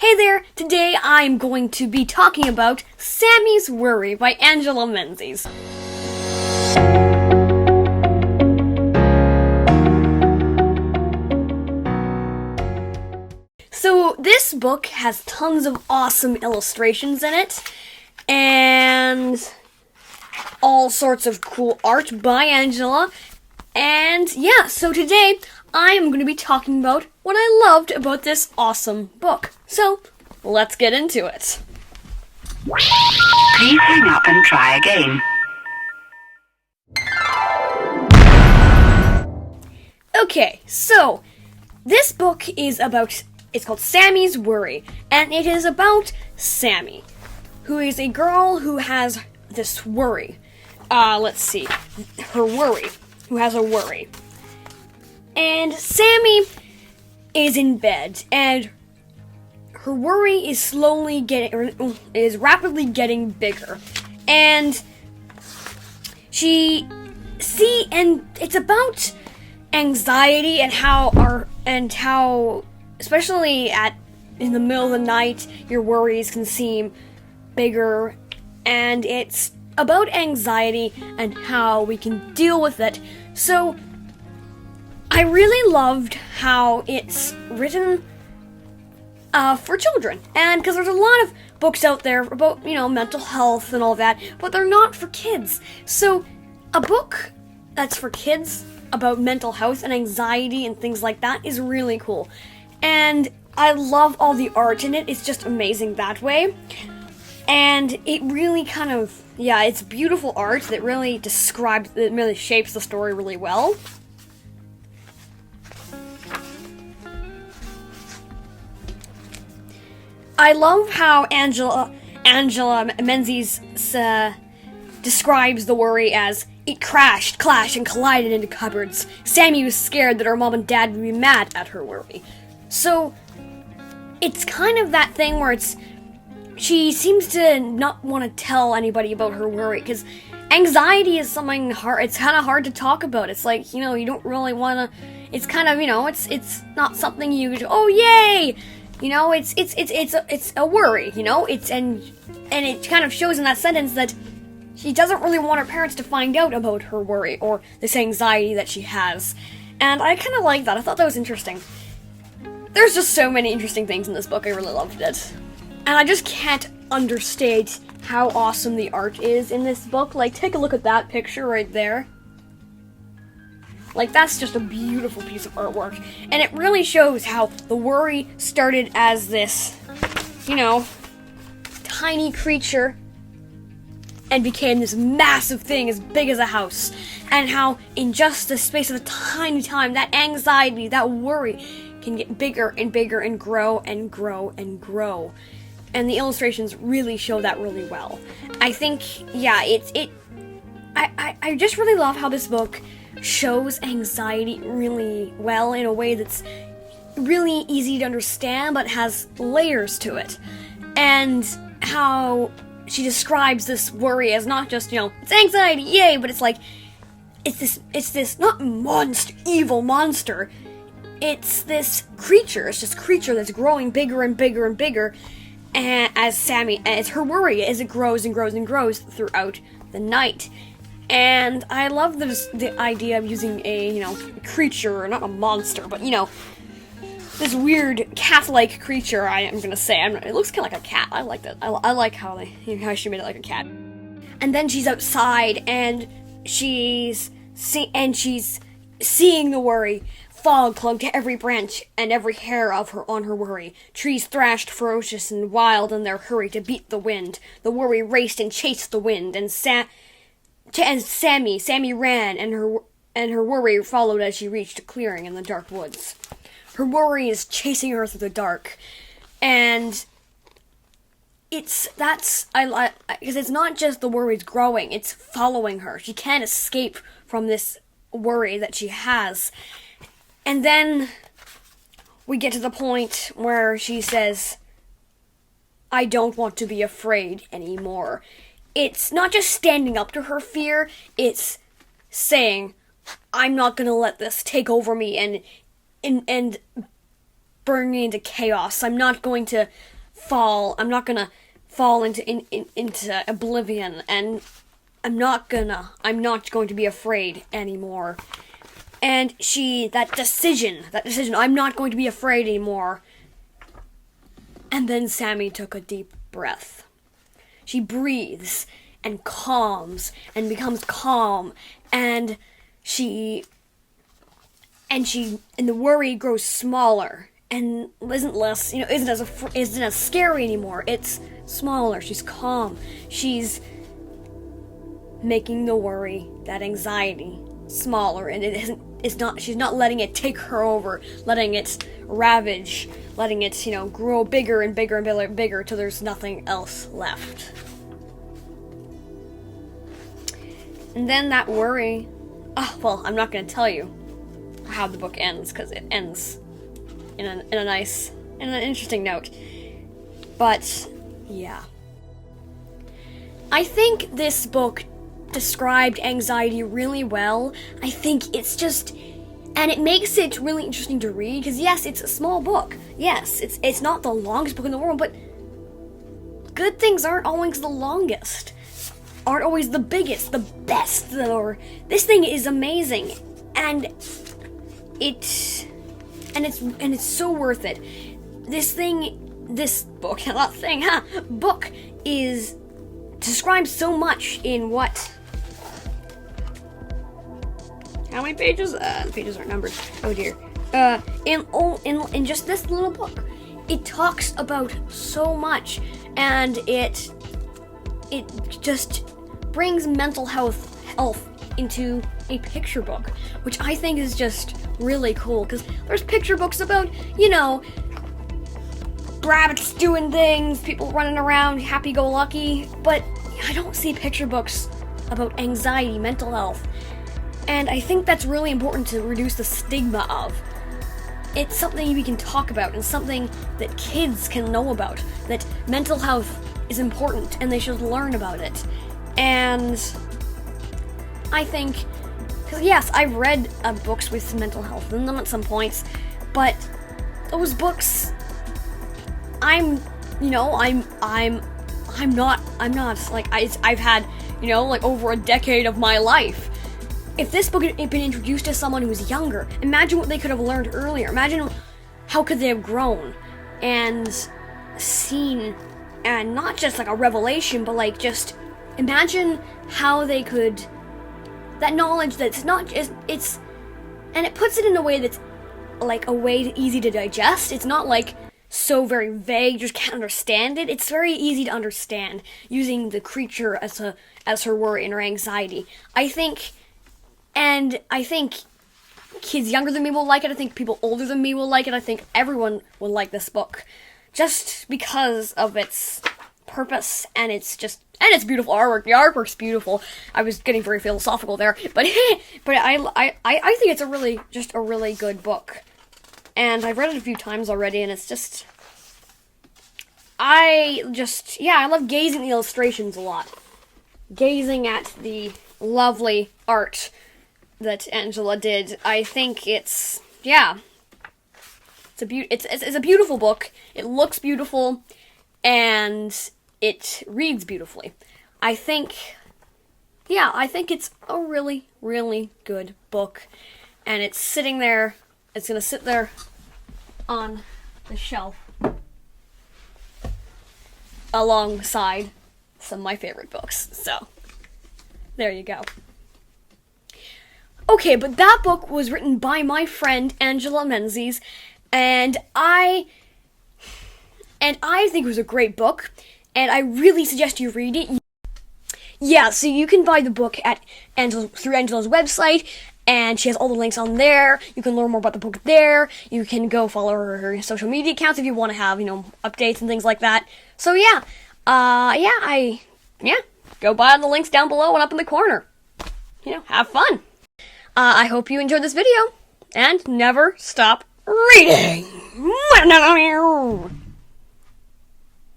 Hey there! Today I'm going to be talking about Sammy's Worry by Angela Menzies. So this book has tons of awesome illustrations in it, and all sorts of cool art by Angela. And yeah, so today I am going to be talking about what I loved about this awesome book. So, let's get into it. Please hang up and try again. Okay, so this book is it's called Sammy's Worry, and it is about Sammi, who is a girl who has this worry. Who has a worry. And Sammi is in bed, and her worry is rapidly getting bigger. And it's about anxiety and how especially in the middle of the night your worries can seem bigger, and it's about anxiety and how we can deal with it. So I really loved how it's written for children, and because there's a lot of books out there about mental health and all that, but they're not for kids. So a book that's for kids about mental health and anxiety and things like that is really cool, and I love all the art in it. It's just amazing that way. And it really it's beautiful art that really shapes the story really well. I love how Angela Menzies describes the worry as, "It crashed, clashed, and collided into cupboards. Sammi was scared that her mom and dad would be mad at her worry." So it's kind of that thing where she seems to not want to tell anybody about her worry, because anxiety is something hard. It's kind of hard to talk about. It's like, you don't really want to. It's kind of, it's not something you go, "Oh yay!" It's a worry. And it kind of shows in that sentence that she doesn't really want her parents to find out about her worry or this anxiety that she has. And I kind of like that. I thought that was interesting. There's just so many interesting things in this book. I really loved it. And I just can't understate how awesome the art is in this book. Like, take a look at that picture right there. Like, that's just a beautiful piece of artwork. And it really shows how the worry started as this, tiny creature and became this massive thing as big as a house. And how in just the space of a tiny time, that anxiety, that worry can get bigger and bigger and grow and grow and grow. And the illustrations really show that really well. I think, I just really love how this book shows anxiety really well in a way that's really easy to understand but has layers to it. And how she describes this worry as not just, it's anxiety, yay, but it's like, it's this not evil monster. It's this creature. It's this creature that's growing bigger and bigger and bigger. And as her worry, as it grows and grows and grows throughout the night. And I love the idea of using a, creature, not a monster, but, this weird cat-like creature, I'm gonna say. It looks kind of like a cat. I like that. I like how she made it like a cat. And then she's outside, and she's seeing the worry. Fog clung to every branch and every hair on her worry. Trees thrashed ferocious and wild in their hurry to beat the wind. The worry raced and chased the wind, and Sammi ran, and her worry followed as she reached a clearing in the dark woods. Her worry is chasing her through the dark, and because it's not just the worry's growing; it's following her. She can't escape from this worry that she has. And then we get to the point where she says, "I don't want to be afraid anymore." It's not just standing up to her fear, it's saying, "I'm not going to let this take over me and bring me into chaos. I'm not going to fall into oblivion, and I'm not going to be afraid anymore. And that decision, I'm not going to be afraid anymore. And then Sammi took a deep breath. She breathes and calms and becomes calm, and the worry grows smaller and isn't as scary anymore. It's smaller. She's calm. She's making the worry, that anxiety, smaller, and she's not letting it take her over, letting it ravage, letting it, grow bigger and bigger and bigger till there's nothing else left. And then that worry, I'm not going to tell you how the book ends, because it ends in an interesting note. But, yeah. I think this book described anxiety really well. I think and it makes it really interesting to read, because yes, it's a small book. Yes, it's not the longest book in the world, but good things aren't always the longest, aren't always the biggest, the best. This thing is amazing, and it's so worth it. Book describes so much in what. How many pages? The pages aren't numbered. Oh dear. In just this little book, it talks about so much, and it just brings mental health into a picture book, which I think is just really cool, because there's picture books about, rabbits doing things, people running around happy-go-lucky, but I don't see picture books about anxiety, mental health, and I think that's really important to reduce the stigma of. It's something we can talk about, and something that kids can know about, that mental health is important, and they should learn about it. And I think, because yes, I've read books with mental health in them at some points, but those books, I'm not, I've had, over a decade of my life. If this book had been introduced to someone who was younger, imagine what they could have learned earlier. Imagine how could they have grown and seen, and not just like a revelation, but just imagine how they could, that knowledge that's not just, and it puts it in a way that's easy to digest. It's not so very vague, you just can't understand it. It's very easy to understand using the creature as her worry and her anxiety. I think kids younger than me will like it. I think people older than me will like it. I think everyone will like this book, just because of its purpose, and it's beautiful artwork. The artwork's beautiful. I was getting very philosophical there, but I think it's a really good book, and I've read it a few times already, and I love gazing at the illustrations a lot, gazing at the lovely art that Angela did. I think it's a beautiful book. It looks beautiful, and it reads beautifully. I think it's a really, really good book, and it's sitting there. It's gonna sit there on the shelf alongside some of my favorite books. So there you go. Okay, but that book was written by my friend Angela Menzies, and I think it was a great book, and I really suggest you read it. Yeah, so you can buy the book through Angela's website, and she has all the links on there. You can learn more about the book there. You can go follow her social media accounts if you want to have, updates and things like that. So go by the links down below and up in the corner. Have fun. I hope you enjoyed this video, and never stop reading.